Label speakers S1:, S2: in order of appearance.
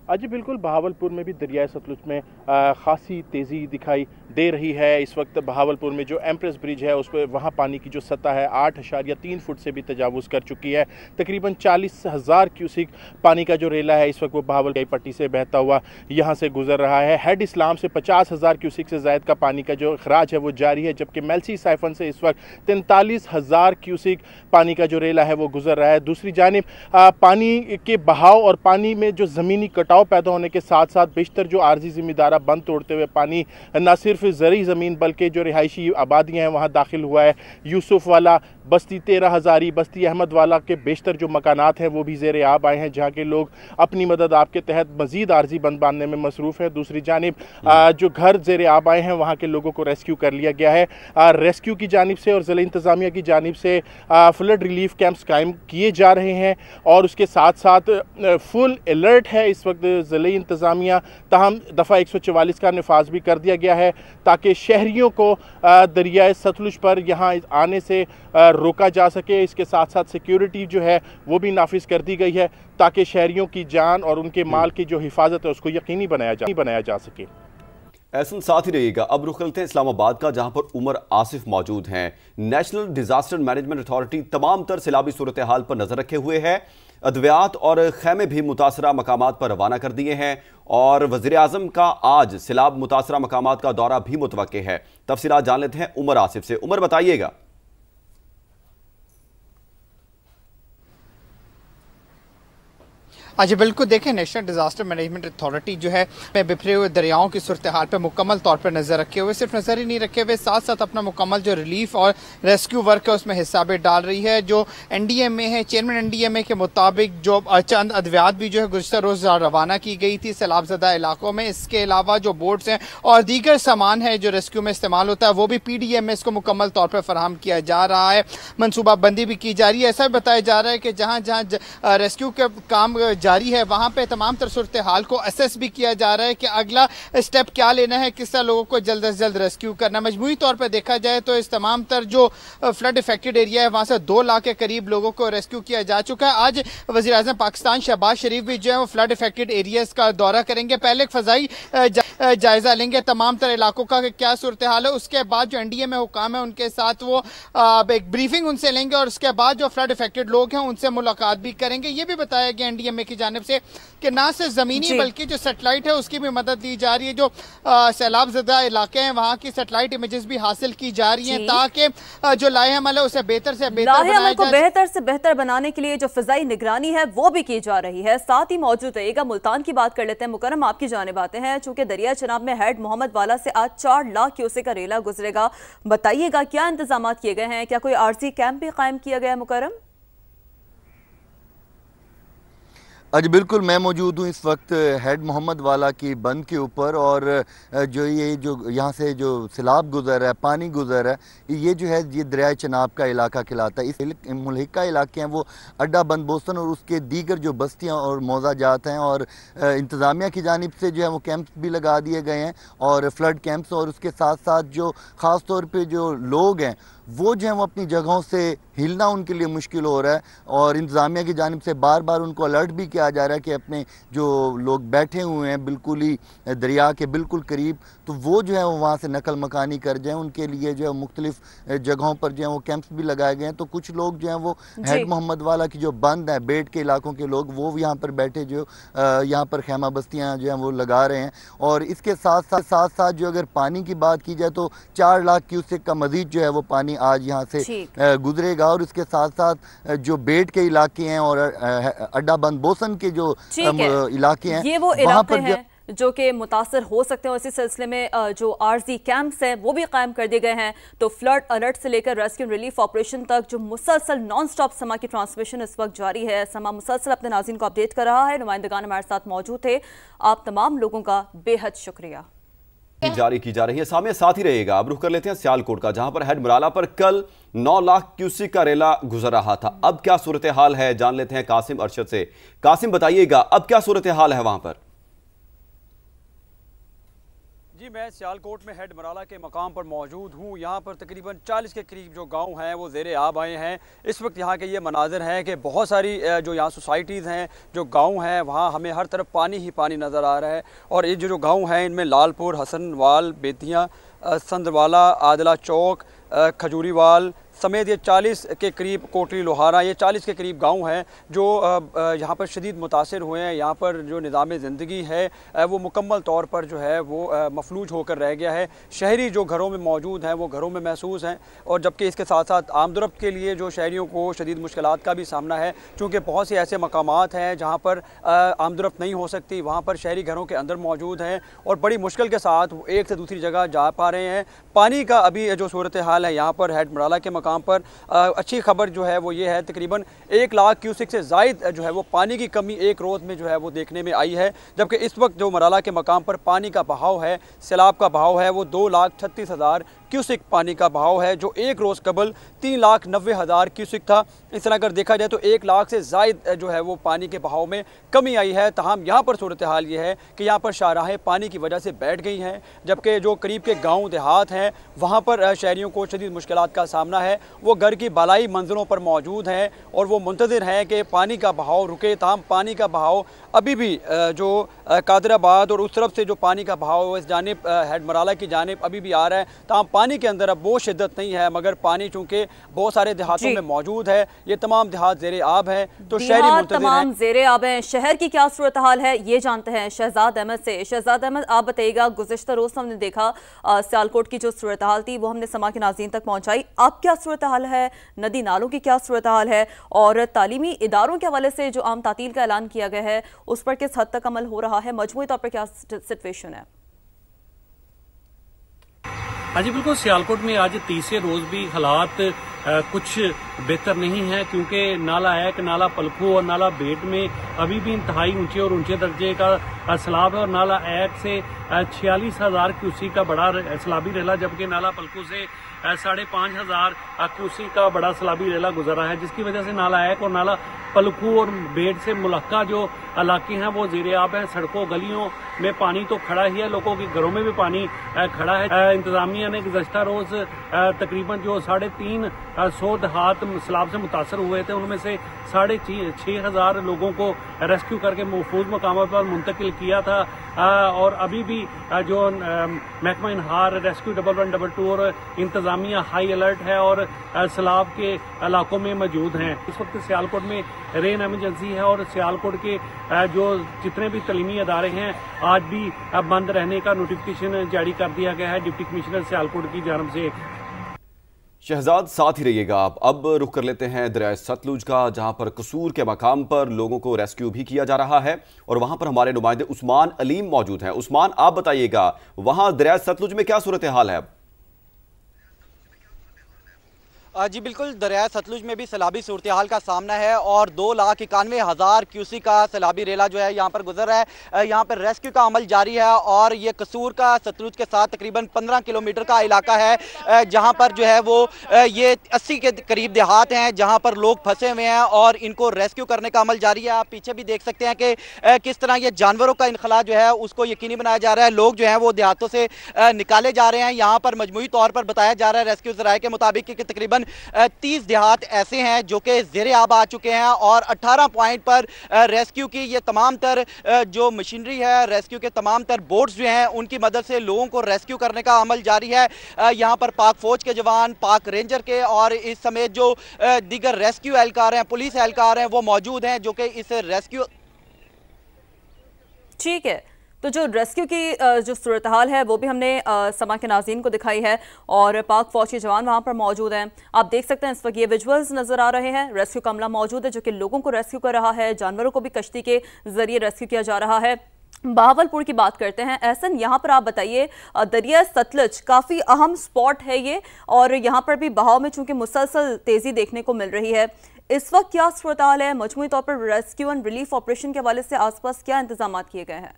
S1: जी बिल्कुल, बहावलपुर में भी दरियाए सतलुज में ख़ासी तेज़ी दिखाई दे रही है। इस वक्त बहावलपुर में जो एम्प्रेस ब्रिज है उस पर वहाँ पानी की जो सतह है 8.3 फुट से भी तजावुज़ कर चुकी है। तकरीबन 40,000 क्यूसिक पानी का जो रेला है इस वक्त वो बहावलपुर पट्टी से बहता हुआ यहाँ से गुजर रहा है। हेड इस्लाम से 50,000 क्यूसिक से ज़ायद का पानी का जो अखराज है वो जारी है, जबकि मेल्सी साइफन से इस वक्त 43,000 क्यूसिक पानी का जो रेला है वो गुजर रहा है। दूसरी जानिब पानी के बहाव और पानी में जो ज़मीनी कटाव पैदा होने के साथ साथ बेशतर जो आर्जी ज़मींदारा बंद तोड़ते हुए पानी न सिर्फ ज़री ज़मीन बल्कि जो रिहायशी आबादियाँ हैं वहाँ दाखिल हुआ है। यूसुफ वाला, बस्ती 13 हज़ारी, बस्ती अहमद वाला के बेशतर जो मकानात हैं वो भी ज़ेर आब आए हैं, जहाँ के लोग अपनी मदद आपके तहत मज़ीद आर्जी बंद बांधने में मसरूफ़ है। दूसरी जानिब जो घर ज़ेर आब आए हैं वहाँ के लोगों को रेस्क्यू कर लिया गया है। रेस्क्यू की जानिब से और ज़िला इंतज़ामिया की जानिब से फ्लड रिलीफ कैंप्स कायम किए जा रहे हैं और उसके साथ साथ फुल अलर्ट है इस वक्त ज़िले इंतज़ामिया। ताहम दफ़ा 144 का नफाज भी कर दिया गया है ताकि शहरियों को दरियाए सतलुज पर यहाँ आने से रोका जा सके। इसके साथ साथ सिक्योरिटी जो है वो भी नाफिज कर दी गई है ताकि शहरियों की जान और उनके माल की जो हिफाजत है उसको यकीनी बनाया जा सके।
S2: ऐसा साथ ही रहिएगा। अब रुख करते हैं इस्लामाबाद का, जहां पर उमर आसिफ मौजूद हैं। नेशनल डिजास्टर मैनेजमेंट अथॉरिटी तमाम तर सैलाबी सूरत हाल पर नजर रखे हुए है। अद्वियात और खैमे भी मुतासरा मकामात पर रवाना कर दिए हैं और वज़ीर आज़म का आज सैलाब मुतासरा मकामात का दौरा भी मुतवक्के है। तफसीलात जान लेते हैं उमर आसिफ से। उमर, बताइएगा।
S3: जी बिल्कुल, देखें, नेशनल डिजास्टर मैनेजमेंट अथॉरिटी जो है बिखरे हुए दरियाओं की सूरत हाल पर मुकम्मल तौर पर नज़र रखे हुए, सिर्फ नज़र ही नहीं रखे हुए, साथ साथ अपना मुकम्मल जो रिलीफ और रेस्क्यू वर्क है उसमें हिस्सा भी डाल रही है। जो NDMA है, चेयरमैन NDMA के मुताबिक जो चंद अद्वियात भी जो है गुज़श्ता रोज़ रवाना की गई थी सैलाबज़दा इलाकों में। इसके अलावा जो बोट्स हैं और दीगर सामान है जो रेस्क्यू में इस्तेमाल होता है वो भी PDMS को मुकम्मल तौर पर फराहम किया जा रहा है। मनसूबाबंदी भी की जा रही है। ऐसा भी बताया जा रहा है कि जहाँ जहाँ रेस्क्यू के काम जारी है वहां पे तमाम तर सूरत हाल को असेस भी किया जा रहा है कि अगला स्टेप क्या लेना है, किस तरह लोगों को जल्द से जल्द रेस्क्यू करना। मजमूई तौर पर देखा जाए तो इस तमाम तर जो फ्लड इफेक्टेड एरिया है वहां से 2 लाख के करीब लोगों को रेस्क्यू किया जा चुका है। आज वज़ीर आज़म पाकिस्तान शहबाज शरीफ भी जो है वो फ्लड इफेक्टेड एरियाज का दौरा करेंगे। पहले एक फ़ज़ाई जायजा लेंगे तमाम तर इलाकों का क्या सूरत हाल है, उसके बाद जो NDMA हुकाम है उनके साथ वो एक ब्रीफिंग उनसे लेंगे और उसके बाद जो फ्लड इफेक्टेड लोग हैं उनसे मुलाकात भी करेंगे। ये भी बताया गया NDMA की जानिब से कि ना सिर्फ ज़मीनी बल्कि जो सेटेलाइट है उसकी भी मदद दी जा रही है। जो सैलाब ज़दा इलाके हैं वहाँ की सेटेलाइट इमेजेस भी हासिल की जा रही हैं ताकि जो लाहेअमल है उसे बेहतर से
S4: बेहतर बनाने के लिए जो फ़िज़ाई निगरानी है वो भी की जा रही है। साथ ही मौजूद रहिएगा। मुल्तान की बात कर लेते हैं। मुकरम, आपकी जानिब आते हैं। चूंकि दरिया चनाब में हेड मोहम्मद वाला से आज 4 लाख क्यूसेक का रेला गुजरेगा, बताइएगा क्या इंतजाम किए गए हैं? क्या कोई आरजी कैंप भी कायम किया गया है? मुकरम,
S5: आज बिल्कुल मैं मौजूद हूँ इस वक्त हेड मोहम्मद वाला की बंद के ऊपर और जो यहाँ से जो सैलाब गुजर है, पानी गुजर है, ये जो है ये दरियाए चनाब का इलाका कहलाता है। इस मुल्हिका इलाके हैं वो अड्डा बंद बोस्तन और उसके दीगर जो बस्तियाँ और मौजाजात हैं और इंतज़ामिया की जानिब से जो है वो कैंप्स भी लगा दिए गए हैं और फ्लड कैंप्स, और उसके साथ साथ जो ख़ास तौर पर जो लोग हैं वो जो है वो अपनी जगहों से हिलना उनके लिए मुश्किल हो रहा है और इंतज़ामिया की जानिब से बार बार उनको अलर्ट भी किया जा रहा है कि अपने जो लोग बैठे हुए हैं बिल्कुल ही दरिया के बिल्कुल करीब, तो वो जो है वो वहाँ से नकल मकानी कर जाएँ। उनके लिए जो है मुख्तलिफ जगहों पर जो है वो कैंप्स भी लगाए गए हैं। तो कुछ लोग जो हैं वो हेड मोहम्मद वाला की जो बंद है बेट के इलाकों के लोग वो यहाँ पर बैठे जो यहाँ पर खैमा बस्तियाँ जो हैं वो लगा रहे हैं। और इसके साथ साथ जो अगर पानी की बात की जाए तो 4 लाख क्यूसेक का मजीद जो है वो पानी आज यहाँ से गुजरेगा और इसके साथ साथ जो बेट के इलाके हैं और अड्डा बंद बोसन के जो इलाके हैं
S4: ये वो इलाके हैं जो कि मुतासर हो सकते हैं। इसी सिलसिले में जो आरजी कैंप्स हैं वो भी कायम कर दिए गए हैं। तो फ्लड अलर्ट से लेकर रेस्क्यू रिलीफ ऑपरेशन तक जो मुसलसल नॉन स्टॉप समा की ट्रांसमिशन इस वक्त जारी है। समा मुसलसल अपने नाज़रीन को अपडेट कर रहा है। नुमाइंदगान हमारे साथ मौजूद थे। आप तमाम लोगों का बेहद शुक्रिया
S2: जारी की जा रही है। सामने साथ ही रहेगा। अब रुख कर लेते हैं सियालकोट का, जहां पर हेड मुराला पर कल 9 लाख क्यूसेक का रेला गुजर रहा था। अब क्या सूरत हाल है, जान लेते हैं कासिम अरशद से। कासिम, बताइएगा अब क्या सूरत हाल है वहां पर?
S6: जी, मैं सियालकोट में हेड मराला के मकाम पर मौजूद हूँ। यहाँ पर तकरीबन 40 के करीब जो गांव हैं वो ज़ेरे आब आए हैं। इस वक्त यहाँ के ये मनाज़र हैं कि बहुत सारी जो यहाँ सोसाइटीज़ हैं, जो गांव हैं, वहाँ हमें हर तरफ पानी ही पानी नज़र आ रहा है। और ये जो गांव हैं इनमें लालपुर, हसनवाल, बेतियाँ, संदरवाला, आदला चौक, खजूरीवाल समेत ये 40 के करीब, कोटली लोहारा, ये 40 के करीब गांव हैं जो यहाँ पर शदीद मुतासिर हुए हैं। यहाँ पर जो निज़ाम ज़िंदगी है वो मुकम्मल तौर पर जो है वो मफलूज होकर रह गया है। शहरी जो घरों में मौजूद हैं वो घरों में महसूस हैं, और जबकि इसके साथ साथ आमदरफ्त के लिए जो शहरियों को शदीद मुश्किलात का भी सामना है, चूँकि बहुत से ऐसे मकामात हैं जहाँ पर आमदरफ्त नहीं हो सकती, वहाँ पर शहरी घरों के अंदर मौजूद हैं और बड़ी मुश्किल के साथ एक से दूसरी जगह जा पा रहे हैं। पानी का अभी जो सूरत हाल है यहाँ पर हेड मराला के मकाम पर अच्छी खबर जो है वो ये है, तकरीबन 1 लाख क्यूसिक से ज़ायद जो है वो पानी की कमी एक रोज़ में जो है वो देखने में आई है। जबकि इस वक्त जो मराला के मकाम पर पानी का बहाव है, सैलाब का बहाव है, वो 2,36,000 क्यूसिक पानी का बहाव है, जो एक रोज़ कबल 3,90,000 क्यूसिक था। इस तरह अगर देखा जाए तो 1 लाख से ज़ायद जो है वो पानी के बहाव में कमी आई है। तमाम यहाँ पर सूरत हाल ये है कि यहाँ पर शाहराहें पानी की वजह से बैठ गई हैं, जबकि जो करीब के गाँव देहात हैं वहाँ पर शहरियों को शदीद मुश्किलात का सामना है। वो घर की बालाई मंजिलों पर मौजूद हैं और वो मुंतज़िर हैं कि पानी का बहाव रुके। तमाम पानी का बहाव अभी भी जो कादराबाद और उस तरफ से जो पानी का बहाव इस जानिब हेड मराला की जानिब अभी भी आ रहा है। तमाम पानी के अंदर अब वो शिद्दत नहीं है, मगर पानी चूँकि बहुत सारे देहातों में मौजूद है, ये तमाम देहात ज़ेरे आब हैं, तो शहरी मुंतज़िर
S4: तमाम ज़ेरे आब हैं। शहर की क्या सूरत हाल है ये जानते हैं शहजाद अहमद से। शहजाद अहमद, आप बताइएगा, गुज़िश्ता रोज़ हमने देखा सियालकोट की जो सूरत हाल थी वो हमने समा के नाज़रीन तक पहुँचाई। अब क्या सूरत हाल है, नदी नालों की क्या सूरत हाल है, और तालीमी इदारों के हवाले से जो आम तातील का ऐलान किया गया है उस पर किस हद तक अमल हो रहा है, मजमूई तौर पर क्या सिचुएशन है?
S7: हाँ जी बिल्कुल, सियालकोट में आज तीसरे रोज भी हालात कुछ बेहतर नहीं है, क्योंकि नाला एक, नाला पलखू और नाला बेट में अभी भी इंतहाई ऊंचे और ऊंचे दर्जे का सैलाब है। और नाला एक से 46,000 क्यूसिक का बड़ा सैलाबी रेला, जबकि नाला पलखू से 5,500 क्यूसिक का बड़ा सैलाबी रेला गुजरा है, जिसकी वजह से नाला एक और नाला पलखू और बेट से मुलक्का जो इलाके हैं वो ज़ेरे आब हैं। सड़कों गलियों में पानी तो खड़ा ही है, लोगों के घरों में भी पानी खड़ा है। इंतजामिया ने गुज़श्ता रोज तकरीबन जो 350 देहात सैलाब से मुतासर हुए थे, उनमें से 6,500 लोगों को रेस्क्यू करके महफूज मकामात पर मुंतकिल किया था। और अभी भी जो महकमा इनहार, रेस्क्यू 112 और इंतजामिया हाई अलर्ट है और सैलाब के इलाकों में मौजूद हैं। इस वक्त सियालकोट में रेन एमरजेंसी है और सियालकोट के जो जितने भी तलीमी अदारे हैं आज भी बंद रहने का नोटिफिकेशन जारी कर दिया गया है डिप्टी कमिश्नर सियालकोट की जानब से।
S2: शहजाद, साथ ही रहिएगा आप। अब रुख कर लेते हैं दरिया सतलुज का, जहां पर कसूर के मकाम पर लोगों को रेस्क्यू भी किया जा रहा है और वहां पर हमारे नुमाइंदे उस्मान अलीम मौजूद हैं। उस्मान, आप बताइएगा वहां दरिया सतलुज में क्या सूरत हाल है?
S8: जी बिल्कुल, दरिया सतलुज में भी सैलाबी सूरत हाल का सामना है और 2,91,000 क्यूसिक का सैलाबी रेला जो है यहाँ पर गुजर रहा है। यहाँ पर रेस्क्यू का अमल जारी है और ये कसूर का सतलुज के साथ तकरीबन 15 किलोमीटर का इलाका है, जहाँ पर जो है वो ये 80 के करीब देहात हैं जहाँ पर लोग फंसे हुए हैं और इनको रेस्क्यू करने का अमल जारी है। आप पीछे भी देख सकते हैं कि किस तरह ये जानवरों का इनखला जो है उसको यकीनी बनाया जा रहा है। लोग जो है वो देहातों से निकाले जा रहे हैं। यहाँ पर मजमूई तौर पर बताया जा रहा है रेस्क्यू ज़राए के मुताबिक कि तकरीबन 30 देहात ऐसे हैं जो कि ज़ेरे आब आ चुके हैं और 18 पॉइंट पर रेस्क्यू की ये तमाम तर जो मशीनरी है, रेस्क्यू के तमाम तर बोट्स जो हैं उनकी मदद से लोगों को रेस्क्यू करने का अमल जारी है। यहाँ पर पाक फौज के जवान, पाक रेंजर के और इस समेत जो दीगर रेस्क्यू एहलकार हैं, पुलिस एहलकार हैं, वो मौजूद हैं जो कि इस रेस्क्यू।
S4: ठीक है, तो जो रेस्क्यू की जो सूरत हाल है वो भी हमने समा के नाज़रीन को दिखाई है और पाक फौज के जवान वहाँ पर मौजूद हैं। आप देख सकते हैं इस वक्त ये विजुअल्स नज़र आ रहे हैं। रेस्क्यू का अमला मौजूद है जो कि लोगों को रेस्क्यू कर रहा है, जानवरों को भी कश्ती के ज़रिए रेस्क्यू किया जा रहा है। बहावलपुर की बात करते हैं। एहसन, यहाँ पर आप बताइए, दरिया सतलुज काफ़ी अहम स्पॉट है ये और यहाँ पर भी बहाव में चूँकि मुसलसल तेज़ी देखने को मिल रही है। इस वक्त क्या सूरत हाल है? मजमूई तौर पर रेस्क्यू एंड रिलीफ ऑपरेशन के हवाले से आसपास क्या इंतजाम किए गए हैं?